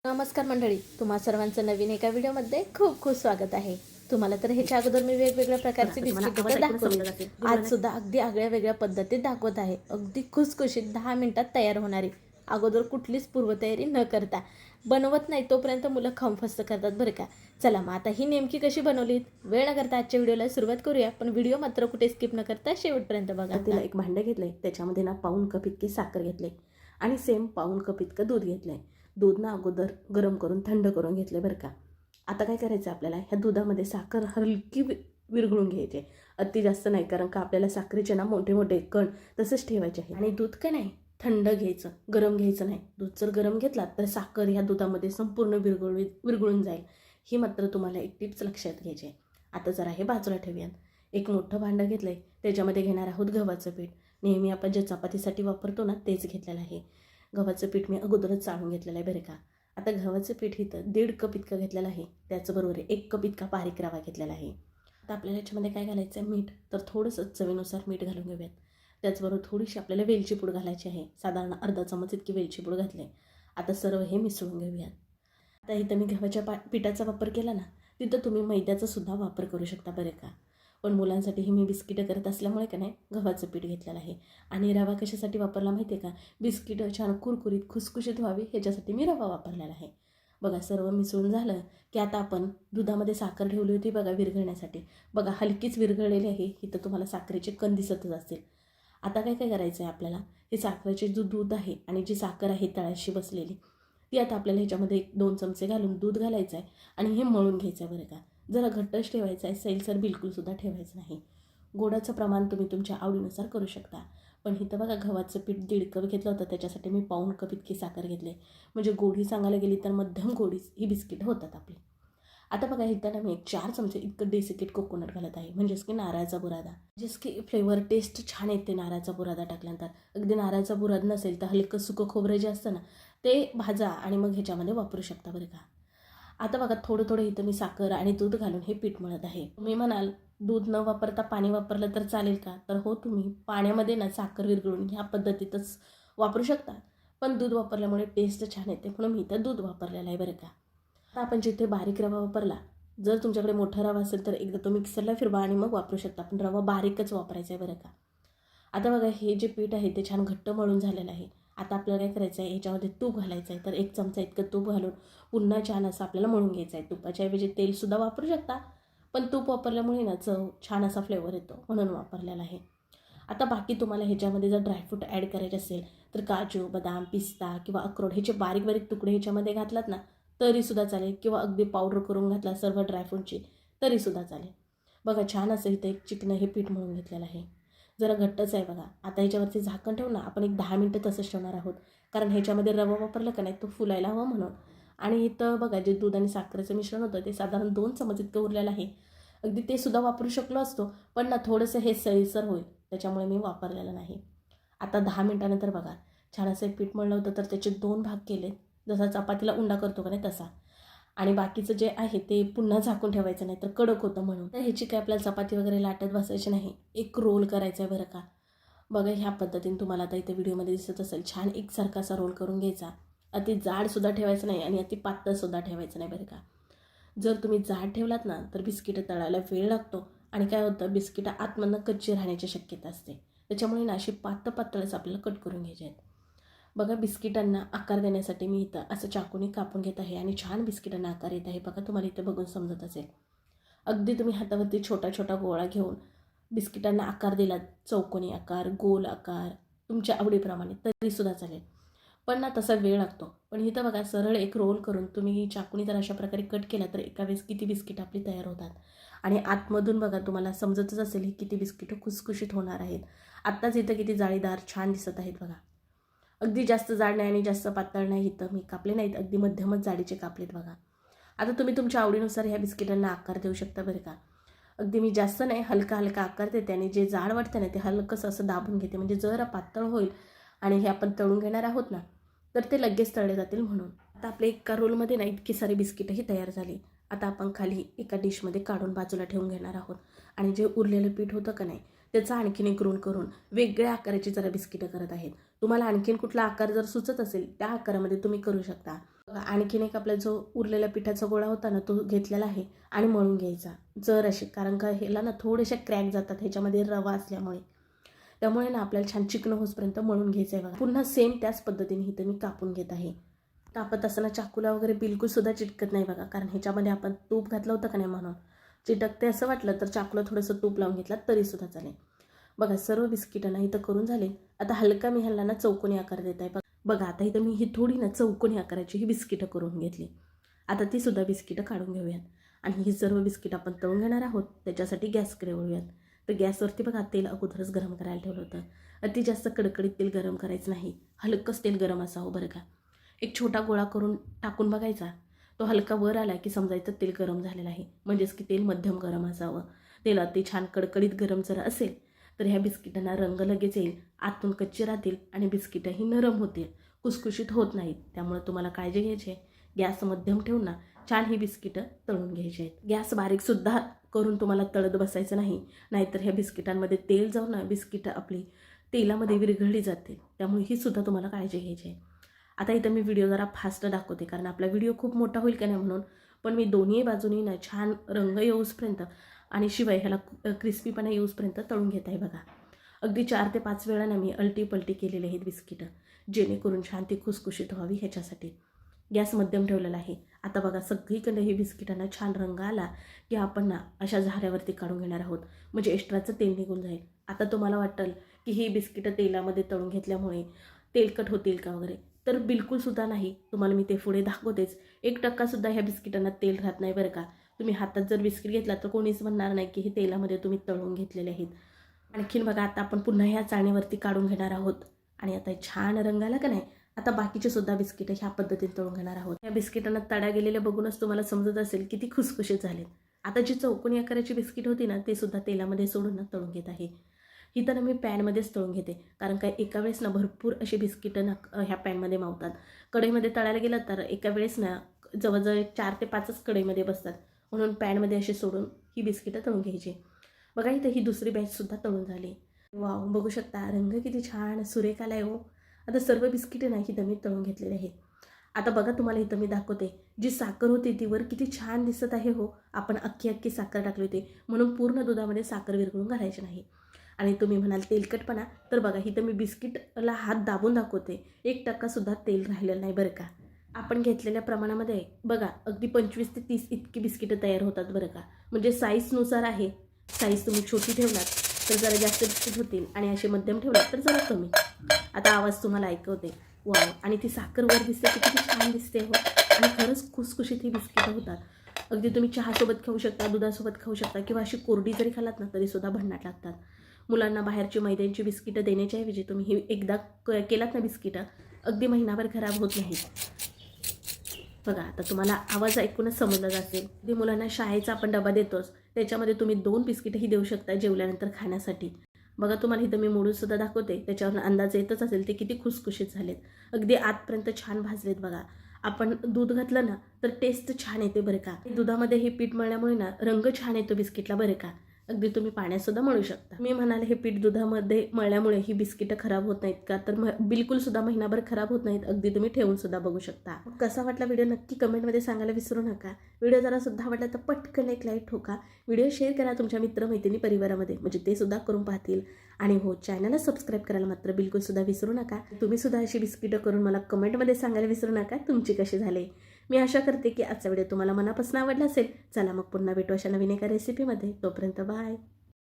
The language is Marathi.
नमस्कार मंडळी, तुम्हा सर्वांचं नवीन एका व्हिडिओमध्ये खूप खूप स्वागत आहे. तुम्हाला तर ह्याच्या अगोदर मी वेगवेगळ्या प्रकारचे बिस्किट दाखवले. आज सुद्धा अगदी आगळ्या वेगळ्या पद्धतीत दाखवत आहे. अगदी खुसखुशीत 10 मिनिटात तयार होणारी, अगोदर कुठलीच पूर्वतयारी न करता. बनवत नाही तोपर्यंत मुलं खंफस्त करतात बरं का. चला मग आता ही नेमकी कशी बनवलीत, वेळ न करता आजच्या व्हिडिओला सुरुवात करूया. पण व्हिडिओ मात्र कुठे स्किप न करता शेवटपर्यंत बघा. तिला एक भांडं घेतलंय, त्याच्यामध्ये ना पाऊण कप इतकी साखर घेतले आणि सेम पाऊण कप इतकं दूध घेतलंय. दूध ना अगोदर गरम करून थंड करून घेतले बरं का. आता काय करायचं आपल्याला, ह्या दुधामध्ये साखर हलकी विरघळून घ्यायची, अति जास्त नाही, कारण का आपल्याला साखरेचे ना मोठे मोठे कण तसंच ठेवायचे आहे. आणि दूध काय नाही थंड घ्यायचं, गरम घ्यायचं नाही. दूध जर गरम घेतला तर साखर ह्या दुधामध्ये संपूर्ण विरघळून जाईल. ही मात्र तुम्हाला एक टिप्स लक्षात घ्यायची आहे. आता जरा हे बाजूला ठेवूयात. एक मोठं भांडं घेतलंय, त्याच्यामध्ये घेणार आहोत गव्हाचं पीठ. नेहमी आपण जे चपातीसाठी वापरतो ना तेच घेतलेलं आहे. गव्हाचं पीठ मी अगोदरच चाळून घेतलेलं आहे बरं का. आता गव्हाचं पीठ इथं 1.5 कप इतकं घेतलेलं आहे. त्याचबरोबर 1 कप इतका बारीक रवा घेतलेला आहे. आता आपल्याला याच्यामध्ये काय घालायचं आहे, मीठ. तर थोडंसं चवीनुसार मीठ घालून घेऊयात. त्याचबरोबर थोडीशी आपल्याला वेलची पूड घालायची आहे. साधारण अर्धा चमच इतकी वेलची पूड घातली. आता सर्व हे मिसळून घेऊयात. आता इथं मी गव्हाच्या पिठाचा वापर केला ना, तिथं तुम्ही मैद्याचा सुद्धा वापर करू शकता बरं का. पण मुलांसाठीही मी बिस्किटं करत असल्यामुळे का नाही गव्हाचं पीठ घेतलेलं आहे. आणि रवा कशासाठी वापरला माहिती आहे का, बिस्किटं छान कुरकुरीत खुसखुशीत व्हावी ह्याच्यासाठी मी रवा वापरलेला आहे. बघा सर्व मिसळून झालं की आता आपण दुधामध्ये साखर ठेवली होती बघा विरघळण्यासाठी. बघा हलकीच विरघळलेली आहे. इथं तुम्हाला साखरेचे कण दिसतच असतील. आता काय काय करायचं आहे आपल्याला, हे साखरेचे जो दूध आहे आणि जी साखर आहे तळाशी बसलेली, ती आता आपल्याला ह्याच्यामध्ये 1-2 चमचे घालून दूध घालायचं आहे आणि हे मळून घ्यायचं आहे बरं का. जरा घट्टच ठेवायचं आहे, सैलसर बिलकुलसुद्धा ठेवायचं नाही. गोडाचं प्रमाण तुम्ही तुमच्या आवडीनुसार करू शकता. पण इथं बघा गव्हाचं पीठ 1.5 कप घेतलं होतं, त्याच्यासाठी मी पाऊण कप इतकी साखर घेतली. म्हणजे गोडी सांगायला गेली तर मध्यम गोडीच ही बिस्किट होतात आपली. आता बघा इथं ना मी 4 चमचे इतकं डेसिकेट कोकोनट घालत आहे, म्हणजेच की नारळाचा बुरादा. म्हणजेच की फ्लेवर टेस्ट छान येते नारळाचा बुरादा टाकल्यानंतर. अगदी नारळाचा बुरादा नसेल तर हलकं सुकं खोबरं जे असतं ना ते भाजा आणि मग ह्याच्यामध्ये वापरू शकता बरं का. आता बघा थोडं थोडं इथं मी साखर आणि दूध घालून हे पीठ मळत आहे. तुम्ही म्हणाल दूध न वापरता पाणी वापरलं तर चालेल का, तर हो, तुम्ही पाण्यामध्ये ना साखर विरघळून ह्या पद्धतीतच वापरू शकता. पण दूध वापरल्यामुळे टेस्ट छान येते, म्हणून मी इथं दूध वापरलेलं आहे बरं का. आता आपण जिथे बारीक रवा वापरला, जर तुमच्याकडे मोठा रवा असेल तर एकदा तो मिक्सरला फिरवा आणि मग वापरू शकता. पण रवा बारीकच वापरायचा आहे बरं का. आता बघा हे जे पीठ आहे ते छान घट्ट मळून झालेलं आहे. आता आपल्याला काय करायचं आहे, ह्याच्यामध्ये तूप घालायचं आहे. तर 1 चमचा इतकं तूप घालून पुन्हा छान असं आपल्याला मळून घ्यायचं आहे. तुपाच्या ऐवजी तेलसुद्धा वापरू शकता, पण तूप वापरल्यामुळे ना चव छान असा फ्लेवर येतो म्हणून वापरलेला आहे. आता बाकी तुम्हाला ह्याच्यामध्ये जर ड्रायफ्रूट ॲड करायचे असेल तर काजू, बदाम, पिस्ता किंवा अक्रोड ह्याचे बारीक बारीक तुकडे ह्याच्यामध्ये घातलात ना तरीसुद्धा चालेल, किंवा अगदी पावडर करून घातला सर्व ड्रायफ्रूटची तरीसुद्धा चालेल. बघा छान असं इथं एक चिकनं हे पीठ मळून घेतलेलं आहे. जरा घट्टच आहे बघा. आता ह्याच्यावरती झाकण ठेवून ना आपण एक 10 मिनटं तसंच ठेवणार आहोत, कारण ह्याच्यामध्ये रवा वापरलं का नाही तो फुलायला हवा म्हणून. आणि इथं बघा जे दूध आणि साखरेचं मिश्रण होतं ते साधारण 2 चमच इतकं उरलेलं आहे. अगदी ते सुद्धा वापरू शकलो असतो, पण ना थोडंसं हे सैलसर होईल त्याच्यामुळे मी वापरलेलं नाही. आता 10 मिनटानंतर बघा छान असं एक पीठ मळलं होतं, तर त्याचे 2 भाग केले, जसा चपातीला उंडा करतो का नाही तसा. आणि बाकीचं जे आहे ते पुन्हा झाकून ठेवायचं नाही तर कडक होतं म्हणून. तर ह्याची काय आपल्याला चपाती वगैरे लाटत बसायची नाही, एक रोल करायचा आहे बरं का. बघा ह्या पद्धतीने तुम्हाला आता इथे व्हिडिओमध्ये दिसत असेल, छान एकसारखा असा रोल करून घ्यायचा. अति जाडसुद्धा ठेवायचं नाही आणि अति पातळसुद्धा ठेवायचं नाही बरं का. जर तुम्ही जाड ठेवलात ना तर बिस्किटं तळायला वेळ लागतो आणि काय होतं, बिस्किटं आतमधनं कच्ची राहण्याची शक्यता असते. त्याच्यामुळे ना अशी पातळच आपल्याला कट करून घ्यायचे आहेत. बघा बिस्किटांना आकार देण्यासाठी मी इथं असं चाकूने कापून घेत आहे आणि छान बिस्किटांना आकार येत आहे. बघा तुम्हाला इथं बघून समजत असेल. अगदी तुम्ही हातावरती छोटा छोटा गोळा घेऊन बिस्किटांना आकार दिला, चौकोनी आकार, गोल आकार, तुमच्या आवडीप्रमाणे तरीसुद्धा चालेल. पण ना तसा वेळ लागतो. पण इथं बघा सरळ एक रोल करून तुम्ही चाकूने जर अशा प्रकारे कट केला तर एका वेळेस किती बिस्किट आपली तयार होतात. आणि आतमधून बघा तुम्हाला समजतच असेल ही किती बिस्किटं खुसखुशीत होणार आहेत. आत्ताच इथं किती जाळीदार छान दिसत आहेत बघा. अगदी जास्त जाड नाही आणि जास्त पातळ नाही, इथं मी कापले नाहीत, अगदी मध्यमच जाडीचे कापलेत बघा. आता तुम्ही तुमच्या आवडीनुसार ह्या बिस्किटांना आकार देऊ शकता बरं का. अगदी मी जास्त नाही, हलका हलका आकार देते आणि जे जाड वाटतं ना ते हलकंसं असं दाबून घेते, म्हणजे जरा पातळ होईल आणि हे आपण तळून घेणार आहोत ना तर ते लगेच तळले जातील म्हणून. आता आपल्या एका रोलमध्ये ना इतकी सारी बिस्किटंही तयार झाली. आता आपण खाली एका डिशमध्ये काढून बाजूला ठेवून घेणार आहोत आणि जे उरलेलं पीठ होतं का नाही त्याचा आणखीन एक रोल करून वेगळ्या आकाराची जरा बिस्किटं करत आहेत. तुम्हाला आणखीन कुठला आकार जर सुचत असेल त्या आकारामध्ये तुम्ही करू शकता. आणखीन एक आपला जो उरलेला पिठाचा गोळा होता ना तो घेतलेला आहे आणि मळून घ्यायचा जर असे, कारण का ह्याला ना थोडेसे क्रॅक जातात ह्याच्यामध्ये रवा असल्यामुळे, त्यामुळे ना आपल्याला छान चिकन होसपर्यंत मळून घ्यायचं आहे बघा. पुन्हा सेम त्याच पद्धतीने इथं मी कापून घेत आहे. कापत असताना चाकूला वगैरे बिलकुलसुद्धा चिटकत नाही बघा, कारण ह्याच्यामध्ये आपण तूप घातलं होतं का नाही म्हणून चिटकते असं वाटलं तर चाकूला थोडंसं तूप लावून घेतलं तरीसुद्धा चालेल. बघा सर्व बिस्किटांना इथं करून झाले. आता हलका मी ह्याला ना चौकोनी आकार देत आहे बघा. आता इथं मी ही थोडी ना चौकोनी आकाराची ही बिस्किटं करून घेतली. आता ती सुद्धा बिस्किटं काढून घेऊयात आणि ही सर्व बिस्किट आपण तळून घेणार आहोत. त्याच्यासाठी गॅसकडे वळूयात. तर गॅसवरती बघा तेल अगोदरच गरम करायला ठेवलं होतं. अति जास्त कडकडीत तेल गरम करायचं नाही, हलकंच तेल गरम असावं बरं का. एक छोटा गोळा करून टाकून बघायचा, तो हलका वर आला की समजायचं तेल गरम झालेलं आहे, म्हणजेच की तेल मध्यम गरम असावं. तेल अति छान कडकडीत गरम जर असेल तर ह्या बिस्किटांना रंग लगेच येईल, आतून कच्चे राहतील आणि बिस्किटंही नरम होतील, कुसकुशीत होत नाहीत. त्यामुळे तुम्हाला काळजी घ्यायची आहे. गॅस मध्यम ठेवून ना छान ही बिस्किटं तळून घ्यायची आहेत. गॅस बारीकसुद्धा करून तुम्हाला तळत बसायचं नाही, नाहीतर ह्या बिस्किटांमध्ये तेल जाऊन ना बिस्किटं आपली तेलामध्ये विरघळली जाते. त्यामुळे ही सुद्धा तुम्हाला काळजी घ्यायची आहे. आता इथं मी व्हिडिओ जरा फास्ट दाखवते, कारण आपला व्हिडिओ खूप मोठा होईल का नाही म्हणून. पण मी दोन्ही बाजूनी ना छान रंग येऊसपर्यंत आणि शिवाय ह्याला क्रिस्पीपणा येऊसपर्यंत तळून घेत आहे बघा. अगदी 4 ते 5 वेळा ना मी अलटी पलटी केलेले आहेत बिस्किटं, जेणेकरून छान ती खुसखुशीत व्हावी ह्याच्यासाठी. गॅस मध्यम ठेवलेला आहे. आता बघा सगळीकडे ही बिस्किटांना छान रंग आला की आपण ना अशा झाऱ्यावरती काढून घेणार आहोत, म्हणजे एक्स्ट्राचं तेल निघून जाईल. आता तुम्हाला वाटेल की ही बिस्किटं तेलामध्ये तळून घेतल्यामुळे तेलकट होतील का वगैरे, तर बिलकुलसुद्धा नाही. तुम्हाला मी ते पुढे दाखवतेच. 1% ह्या बिस्किटांना तेल राहत नाही बरं का. तुम्ही हातात जर बिस्किट घेतला तर कोणीच म्हणणार नाही की हे तेलामध्ये तुम्ही तळून घेतलेले आहेत. आणखीन बघा आता आपण पुन्हा ह्या चाळणीवरती काढून घेणार आहोत आणि आता छान रंग आला का नाही. आता बाकीचे सुद्धा बिस्किटं ह्या पद्धतीने तळून घेणार आहोत. या बिस्किटांना तडा गेलेले बघूनच तुम्हाला समजत असेल किती खुसखुशीत झालेत. आता जी चौकोनी आकाराची बिस्किट होती ना ते सुद्धा तेलामध्ये सोडून ना तळून घेत आहे. ही तर मी पॅनमध्येच तळून घेते, कारण काय एका वेळेस ना भरपूर अशी बिस्किटं ना ह्या पॅनमध्ये मावतात. कढईमध्ये तळायला गेलं तर एका वेळेस ना जवळजवळ 4 ते 5च कढईमध्ये बसतात, म्हणून पॅनमध्ये असे सोडून ही बिस्किटं तळून घ्यायची. बघा इथं ही दुसरी बॅचसुद्धा तळून झाली. वाव, बघू शकता रंग किती छान सुरेख आला आहे हो. आता सर्व बिस्किटं नाही इथं मी तळून घेतलेले आहेत. आता बघा तुम्हाला इथं मी दाखवते, जी साखर होती ती वर किती छान दिसत आहे हो. आपण अख्खी साखर टाकली होती, म्हणून पूर्ण दुधामध्ये साखर विरघळून घालायची नाही. आणि तुम्ही म्हणाल तेलकटपणा, तर बघा इथं मी बिस्किटला हात दाबून दाखवते, 1%सुद्धा तेल राहिलेलं नाही बरं का. आपण घेतलेल्या प्रमाणामध्ये बघा अगदी 25 ते 30 इतकी बिस्किटं तयार होतात बरं का. म्हणजे साईजनुसार आहे. साईज तुम्ही छोटी ठेवलात तर जरा जास्त बिस्किट होतील आणि असे मध्यम ठेवलात तर जरा कमी. आता आवाज तुम्हाला ऐकवते. वाव, आणि ती साखर वर दिसते की किती छान दिसते हो. आणि खरंच खुसखुशीत ही बिस्किटं होतात. अगदी तुम्ही चहासोबत खाऊ शकता, दुधासोबत खाऊ शकता, किंवा अशी कोरडी जरी खालात ना तरीसुद्धा भन्नाट लागतात. मुलांना बाहेरची मैद्याची बिस्किटं देण्याच्या ऐवजी तुम्ही ही एकदा केलात ना बिस्किटं, अगदी महिनाभर खराब होत नाहीत. बघा आता तुम्हाला आवाज ऐकूनच समजलं असेल. अगदी मुलांना शाळेचा आपण डबा देतोच, त्याच्यामध्ये तुम्ही 2 बिस्किटंही देऊ शकता जेवल्यानंतर खाण्यासाठी. बघा तुम्हाला इथं मी मोडूनसुद्धा दाखवते, त्याच्यावरून अंदाज येतच असेल ते किती खुसखुशीत झालेत. अगदी आतपर्यंत छान भाजलेत बघा. आपण दूध घातलं ना तर टेस्ट छान येते बरं का. दुधामध्ये हे पीठ मळल्यामुळे ना रंग छान येतो बिस्किटला बरं का. अगदी तुम्ही पाण्यातसुद्धा मळू शकता. मी म्हणाले हे पीठ दुधामध्ये मळल्यामुळे ही बिस्किटं खराब होत नाहीत का, तर बिलकुलसुद्धा महिनाभर खराब होत नाहीत. अगदी तुम्ही ठेवूनसुद्धा बघू शकता. कसा वाटला व्हिडिओ नक्की कमेंटमध्ये सांगायला विसरू नका. व्हिडिओ जरा सुद्धा आवडला तर पटकन एक लाईक ठोका. व्हिडिओ शेअर करा तुमच्या मित्रमैत्रिणी परिवारामध्ये, म्हणजे ते सुद्धा करून पाहतील. आणि हो, चॅनलला सबस्क्राईब करायला मात्र बिलकुलसुद्धा विसरू नका. तुम्ही सुद्धा अशी बिस्किटं करून मला कमेंटमध्ये सांगायला विसरू नका तुमची कशी झाले. मी आशा करते की आजचा व्हिडिओ तुम्हाला मनापासून आवडला असेल. चला मग पुन्हा भेटू अशा नवीन एका रेसिपीमध्ये. तोपर्यंत बाय.